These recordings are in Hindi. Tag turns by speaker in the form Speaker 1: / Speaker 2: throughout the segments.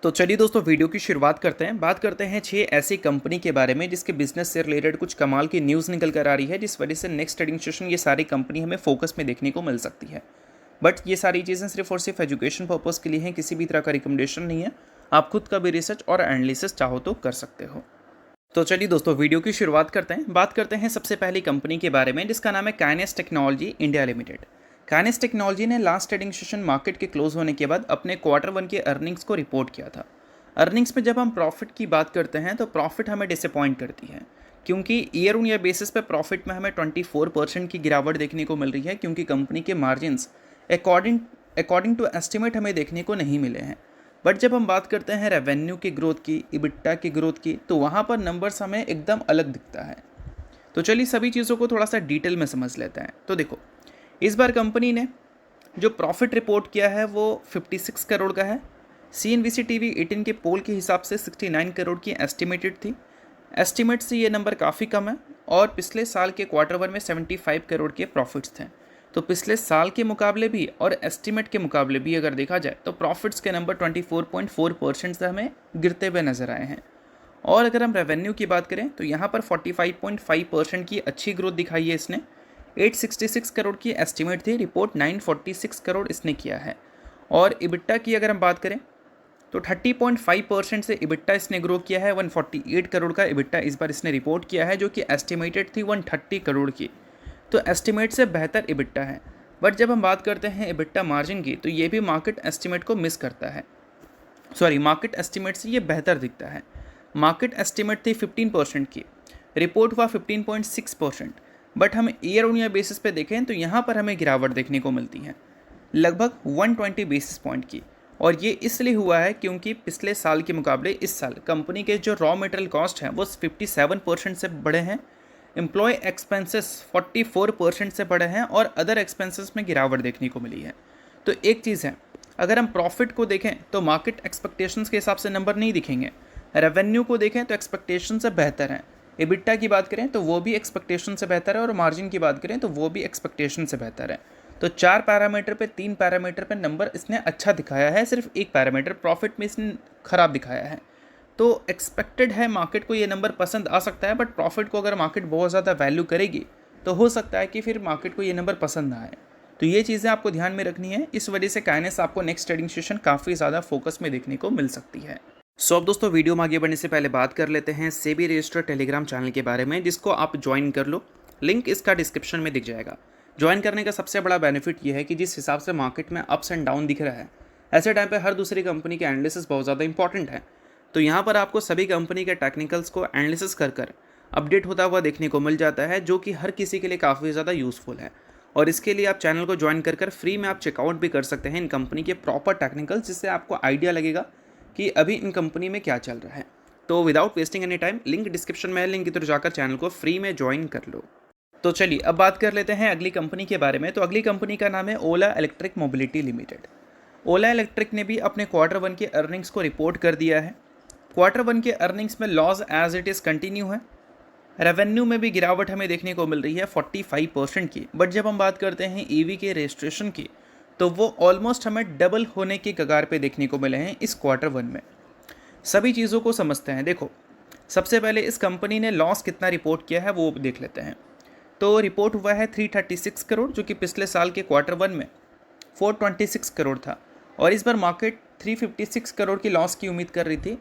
Speaker 1: तो चलिए दोस्तों वीडियो की शुरुआत करते हैं। बात करते हैं 6 ऐसी कंपनी के बारे में जिसके बिजनेस से रिलेटेड कुछ कमाल की न्यूज़ निकल कर आ रही है, जिस वजह से नेक्स्ट ट्रेडिंग सेशन ये सारी कंपनी हमें फोकस में देखने को मिल सकती है। बट ये सारी चीज़ें सिर्फ और सिर्फ एजुकेशन पर्पज़ के लिए हैं, किसी भी तरह का रिकमेंडेशन नहीं है। आप खुद का भी रिसर्च और एनालिसिस चाहो तो कर सकते हो। तो चलिए दोस्तों वीडियो की शुरुआत करते हैं। बात करते हैं सबसे पहली कंपनी के बारे में जिसका नाम है kinase technology India limited. Kinase technology ने लास्ट ट्रेडिंग सेशन मार्केट के क्लोज होने के बाद अपने Q1 के अर्निंग्स को रिपोर्ट किया था। अर्निंग्स में जब हम प्रॉफिट की बात करते हैं तो प्रॉफिट हमें डिसअपॉइंट करती है, क्योंकि ईयर ऑन ईयर बेसिस पे प्रॉफिट में हमें 24% की गिरावट देखने को मिल रही है, क्योंकि कंपनी के margins according according to estimate हमें देखने को नहीं मिले हैं। बट जब हम बात करते हैं रेवेन्यू की ग्रोथ की, इबिट्टा की ग्रोथ की, तो वहाँ पर नंबर्स हमें एकदम अलग दिखता है। तो चलिए सभी चीज़ों को थोड़ा सा डिटेल में समझ लेते हैं। तो देखो, इस बार कंपनी ने जो प्रॉफिट रिपोर्ट किया है वो 56 करोड़ का है। CNBC TV 18 के पोल के हिसाब से 69 करोड़ की एस्टिमेटेड थी। एस्टिमेट से ये नंबर काफ़ी कम है और पिछले साल के Q1 में 75 करोड़ के प्रॉफिट्स थे। तो पिछले साल के मुकाबले भी और एस्टिमेट के मुकाबले भी अगर देखा जाए तो प्रॉफिट्स के नंबर 24.4% से हमें गिरते हुए नजर आए हैं। और अगर हम रेवेन्यू की बात करें तो यहाँ पर 45.5% की अच्छी ग्रोथ दिखाई है इसने। 866 करोड़ की एस्टिमेट थी, रिपोर्ट 946 करोड़ इसने किया है। और इबिट्टा की अगर हम बात करें तो 30.5% से इबिट्टा इसने ग्रो किया है। 148 करोड़ का इबिट्टा इस बार इसने रिपोर्ट किया है, जो कि एस्टिमेटेड थी 130 करोड़ की। तो एस्टिमेट से बेहतर इबिट्टा है। बट जब हम बात करते हैं इबिट्टा मार्जिन की, तो ये भी मार्केट एस्टिमेट को मिस करता है। मार्केट एस्टिमेट से ये बेहतर दिखता है। मार्केट एस्टिमेट थी 15% की, रिपोर्ट हुआ 15.6%। बट हम ईयर ऑन ईयर बेसिस पे देखें तो यहाँ पर हमें गिरावट देखने को मिलती है, लगभग 120 बेसिस पॉइंट की। और ये इसलिए हुआ है क्योंकि पिछले साल के मुकाबले इस साल कंपनी के जो रॉ मटेरियल कॉस्ट हैं वो 57% से बढ़े हैं, एम्प्लॉय एक्सपेंसेस 44% से बढ़े हैं और अदर एक्सपेंसेस में गिरावट देखने को मिली है। तो एक चीज़ है, अगर हम प्रॉफिट को देखें तो मार्केट एक्सपेक्टेशंस के हिसाब से नंबर नहीं दिखेंगे। रेवेन्यू को देखें तो एक्सपेक्टेशन से बेहतर है। इबिट्टा की बात करें तो वो भी एक्सपेक्टेशन से बेहतर है और मार्जिन की बात करें तो वो भी एक्सपेक्टेशन से बेहतर है। तो 4 पैरामीटर पे 3 पैरामीटर पे नंबर इसने अच्छा दिखाया है, सिर्फ एक पैरामीटर प्रॉफिट में इसने ख़राब दिखाया है। तो एक्सपेक्टेड है मार्केट को ये नंबर पसंद आ सकता है, बट प्रॉफिट को अगर मार्केट बहुत ज़्यादा वैल्यू करेगी तो हो सकता है कि फिर मार्केट को ये नंबर पसंद ना आए। तो ये चीज़ें आपको ध्यान में रखनी है। इस वजह से काइनेस आपको नेक्स्ट ट्रेडिंग सेशन काफ़ी ज़्यादा फोकस में देखने को मिल सकती है। अब दोस्तों वीडियो में आगे बढ़ने से पहले बात कर लेते हैं सेबी रजिस्टर्ड टेलीग्राम चैनल के बारे में, जिसको आप ज्वाइन कर लो। लिंक इसका डिस्क्रिप्शन में दिख जाएगा। ज्वाइन करने का सबसे बड़ा बेनिफिट ये है कि जिस हिसाब से मार्केट में अप्स एंड डाउन दिख रहा है, ऐसे टाइम पे हर दूसरी कंपनी के एनालिसिस बहुत ज़्यादा इंपॉर्टेंट है। तो यहाँ पर आपको सभी कंपनी के टेक्निकल्स को एनालिसिस कर अपडेट होता हुआ देखने को मिल जाता है, जो कि हर किसी के लिए काफ़ी ज़्यादा यूज़फुल है। और इसके लिए आप चैनल को ज्वाइन कर फ्री में आप चेकआउट भी कर सकते हैं इन कंपनी के प्रॉपर टेक्निकल्स, जिससे आपको आइडिया लगेगा कि अभी इन कंपनी में क्या चल रहा है। तो without wasting any time, link description में है, लिंक की तरफ जाकर चैनल को फ्री में ज्वाइन कर लो। तो चलिए अब बात कर लेते हैं अगली कंपनी के बारे में। तो अगली कंपनी का नाम है ओला इलेक्ट्रिक मोबिलिटी लिमिटेड। ओला इलेक्ट्रिक ने भी अपने Q1 के अर्निंग्स को रिपोर्ट कर दिया है। Q1 के अर्निंग्स में loss as it is continue है। रेवेन्यू में भी गिरावट हमें देखने को मिल रही है 45% की। बट जब हम बात करते हैं EV के रजिस्ट्रेशन की, तो वो ऑलमोस्ट हमें डबल होने की कगार पे देखने को मिले हैं इस Q1 में। सभी चीज़ों को समझते हैं। देखो, सबसे पहले इस कंपनी ने लॉस कितना रिपोर्ट किया है वो देख लेते हैं। तो रिपोर्ट हुआ है 336 करोड़, जो कि पिछले साल के Q1 में 426 करोड़ था। और इस बार मार्केट 356 करोड़ की लॉस की उम्मीद कर रही थी।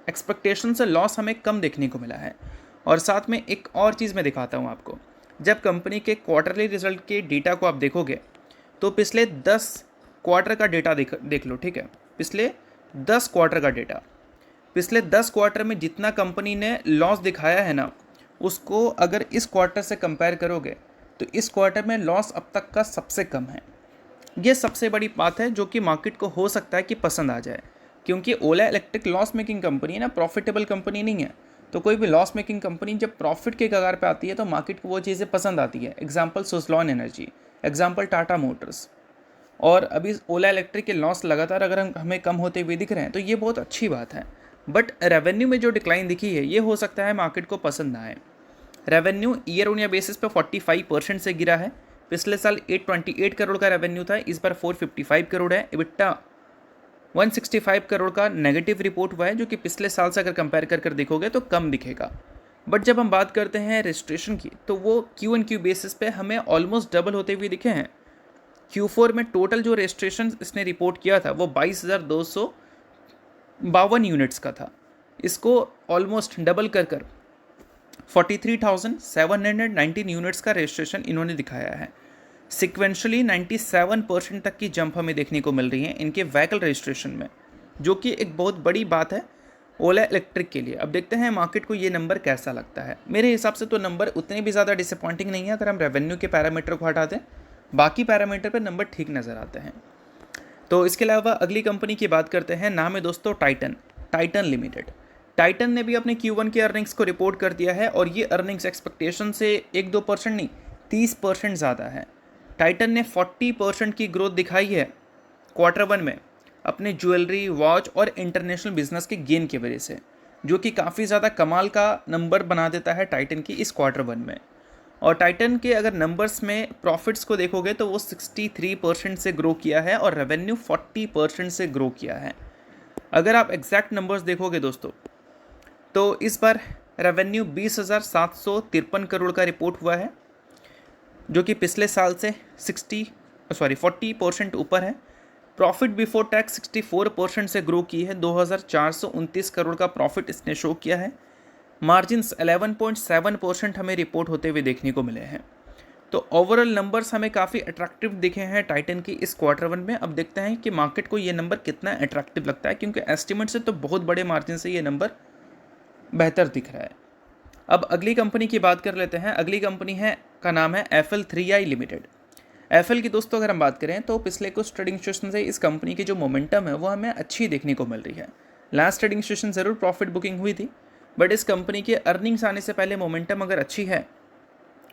Speaker 1: एक्सपेक्टेशन से लॉस हमें कम देखने को मिला है। और साथ में एक और चीज़ मैं दिखाता हूँ आपको। जब कंपनी के क्वार्टरली रिजल्ट के डेटा को आप देखोगे तो पिछले 10 क्वार्टर का डेटा देख लो, ठीक है। पिछले 10 क्वार्टर का डेटा, पिछले 10 क्वार्टर में जितना कंपनी ने लॉस दिखाया है ना, उसको अगर इस क्वार्टर से कंपेयर करोगे तो इस क्वार्टर में लॉस अब तक का सबसे कम है। ये सबसे बड़ी बात है जो कि मार्केट को हो सकता है कि पसंद आ जाए, क्योंकि ओला इलेक्ट्रिक लॉस मेकिंग कंपनी है ना, प्रॉफिटेबल कंपनी नहीं है। तो कोई भी लॉस मेकिंग कंपनी जब प्रॉफिट के कगार पे आती है तो मार्केट को वो चीज़ें पसंद आती है। Example Suzlon energy, example Tata Motors. और अभी ओला इलेक्ट्रिक के लॉस लगातार अगर हमें कम होते हुए दिख रहे हैं तो ये बहुत अच्छी बात है। बट रेवेन्यू में जो डिक्लाइन दिखी है ये हो सकता है मार्केट को पसंद ना आए। Revenue year on year basis पे 45% से गिरा है। पिछले साल 828 करोड़ का रेवेन्यू था, इस बार 455 करोड़ है। इबिट्टा 165 करोड़ का नेगेटिव रिपोर्ट हुआ है, जो कि पिछले साल से अगर कंपेयर कर देखोगे तो कम दिखेगा। बट जब हम बात करते हैं रजिस्ट्रेशन की, तो वो Q&Q बेसिस पे हमें ऑलमोस्ट डबल होते हुए दिखे हैं। Q4 में टोटल जो रजिस्ट्रेशन इसने रिपोर्ट किया था वो 22,252 यूनिट्स का था। इसको ऑलमोस्ट डबल कर 43,719 यूनिट्स का रजिस्ट्रेशन इन्होंने दिखाया है। सिक्वेंशली 97% तक की जंप हमें देखने को मिल रही है इनके व्हीकल रजिस्ट्रेशन में, जो कि एक बहुत बड़ी बात है ओला इलेक्ट्रिक के लिए। अब देखते हैं मार्केट को ये नंबर कैसा लगता है। मेरे हिसाब से तो नंबर उतने भी ज़्यादा डिसअपॉइंटिंग नहीं है अगर हम रेवेन्यू के पैरामीटर को हटा दें, बाकी पैरामीटर पर नंबर ठीक नज़र आते हैं। तो इसके अलावा अगली कंपनी की बात करते हैं, नाम है दोस्तों टाइटन लिमिटेड। टाइटन ने भी अपने Q1 के अर्निंग्स को रिपोर्ट कर दिया है और ये अर्निंग्स एक्सपेक्टेशन से 1-2% नहीं 30% ज़्यादा है। टाइटन ने 40% की ग्रोथ दिखाई है Q1 में अपने ज्वेलरी, वॉच और इंटरनेशनल बिजनेस के गेन की वजह से, जो कि काफ़ी ज़्यादा कमाल का नंबर बना देता है टाइटन की इस Q1 में। और टाइटन के अगर नंबर्स में प्रॉफिट्स को देखोगे तो वो 63% से ग्रो किया है और रेवेन्यू 40% से ग्रो किया है। अगर आप एग्जैक्ट नंबर्स देखोगे दोस्तों, तो इस बार रेवेन्यू 20,753 करोड़ का रिपोर्ट हुआ है, जो कि पिछले साल से 40% ऊपर है। प्रॉफिट बिफोर टैक्स 64% से ग्रो की है, 2,429 करोड़ का प्रॉफिट इसने शो किया है। मार्जिन्स 11.7% हमें रिपोर्ट होते हुए देखने को मिले हैं। तो ओवरऑल नंबर्स हमें काफ़ी अट्रैक्टिव दिखे हैं टाइटन की इस Q1 में। अब देखते हैं कि मार्केट को ये नंबर कितना अट्रैक्टिव लगता है, क्योंकि एस्टिमेट से तो बहुत बड़े मार्जिन से ये नंबर बेहतर दिख रहा है। अब अगली कंपनी की बात कर लेते हैं। अगली कंपनी का नाम है FL3i लिमिटेड। एफएल की दोस्तों अगर हम बात करें तो पिछले कुछ ट्रेडिंग सेशन से इस कंपनी की जो मोमेंटम है वो हमें अच्छी देखने को मिल रही है। लास्ट ट्रेडिंग सेशन ज़रूर प्रॉफिट बुकिंग हुई थी, बट इस कंपनी के अर्निंग्स आने से पहले मोमेंटम अगर अच्छी है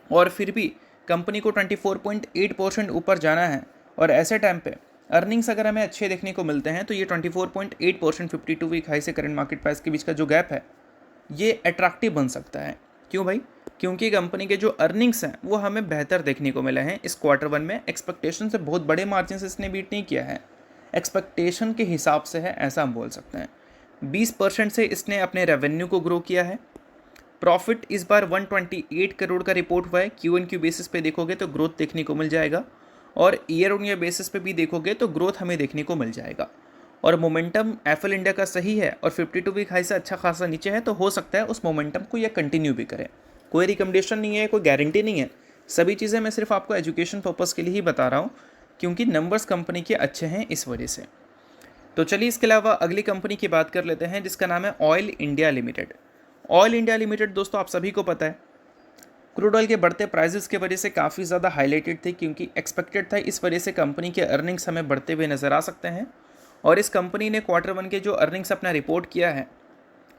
Speaker 1: और फिर भी कंपनी को 24.8% ऊपर जाना है, और ऐसे टाइम पे अर्निंग्स अगर हमें अच्छे देखने को मिलते हैं तो ये 24.8% 52 वीक हाई से करंट मार्केट प्राइस के बीच का जो गैप है ये अट्रैक्टिव बन सकता है। क्यों भाई? क्योंकि कंपनी के जो अर्निंग्स हैं वो हमें बेहतर देखने को मिले हैं इस Q1 में। एक्सपेक्टेशन से बहुत बड़े मार्जिन से इसने बीट नहीं किया है, एक्सपेक्टेशन के हिसाब से है, ऐसा हम बोल सकते हैं। 20% से इसने अपने रेवेन्यू को ग्रो किया है। प्रॉफिट इस बार 128 करोड़ का रिपोर्ट हुआ है। Q1Q बेसिस पे देखोगे तो ग्रोथ देखने को मिल जाएगा, और ईयर ऑन ईयर बेसिस पे भी देखोगे तो ग्रोथ हमें देखने को मिल जाएगा। और मोमेंटम एफएल इंडिया का सही है और 52 वीक हाई से अच्छा खासा नीचे है, तो हो सकता है उस मोमेंटम को यह कंटिन्यू भी करे। कोई रिकमेंडेशन नहीं है, कोई गारंटी नहीं है, सभी चीज़ें मैं सिर्फ आपको एजुकेशन पर्पस के लिए ही बता रहा हूँ, क्योंकि नंबर्स कंपनी के अच्छे हैं इस वजह से। तो चलिए इसके अलावा अगली कंपनी की बात कर लेते हैं, जिसका नाम है oil India limited. Oil India limited दोस्तों आप सभी को पता है क्रूड ऑयल के बढ़ते प्राइसेस के वजह से काफ़ी ज़्यादा हाईलाइटेड थी, क्योंकि एक्सपेक्टेड था इस वजह से कंपनी के अर्निंग्स हमें बढ़ते हुए नज़र आ सकते हैं। और इस कंपनी ने Q1 के जो अर्निंग्स अपना रिपोर्ट किया है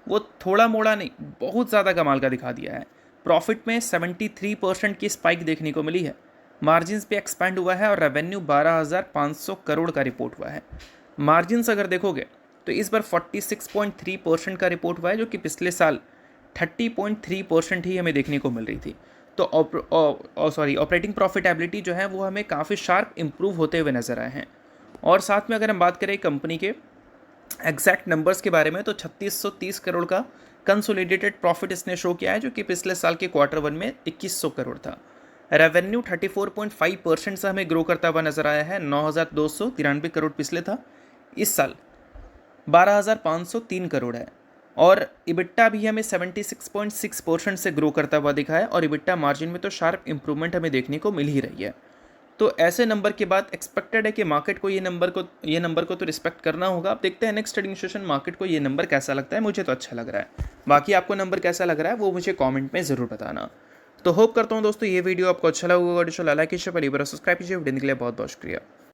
Speaker 1: वो थोड़ा मोड़ा नहीं, बहुत ज़्यादा कमाल का दिखा दिया है। प्रॉफिट में 73% की स्पाइक देखने को मिली है, मार्जिन्स पे एक्सपैंड हुआ है और रेवेन्यू 12,500 करोड़ का रिपोर्ट हुआ है। मार्जिन्स अगर देखोगे तो इस बार 46.3% का रिपोर्ट हुआ है, जो कि पिछले साल 30.3% ही हमें देखने को मिल रही थी। तो ऑपरेटिंग प्रॉफिटेबिलिटी जो है वो हमें काफ़ी शार्प इम्प्रूव होते हुए नज़र आए हैं। और साथ में अगर हम बात करें कंपनी के एग्जैक्ट नंबर्स के बारे में, तो 3630 करोड़ का कंसोलिडेटेड प्रॉफिट इसने शो किया है, जो कि पिछले साल के Q1 में 2100 करोड़ था। रेवेन्यू 34.5% से हमें ग्रो करता हुआ नजर आया है, 9,293 करोड़ पिछले था, इस साल 12,503 करोड़ है। और इबिट्टा भी हमें 76.6% से ग्रो करता हुआ दिखा है, और इबिट्टा मार्जिन में तो शार्प इंप्रूवमेंट हमें देखने को मिल ही रही है। तो ऐसे नंबर के बाद एक्सपेक्टेड है कि मार्केट को ये नंबर को तो रिस्पेक्ट करना होगा। अब देखते हैं नेक्स्ट ट्रेडिंग सेशन मार्केट को ये नंबर कैसा लगता है। मुझे तो अच्छा लग रहा है, बाकी आपको नंबर कैसा लग रहा है वो मुझे कमेंट में ज़रूर बताना। तो होप करता हूँ दोस्तों ये वीडियो आपको अच्छा लगा होगा। लाइक कीजिए, सब्सक्राइब कीजिए। वीडियो के लिए बहुत बहुत शुक्रिया।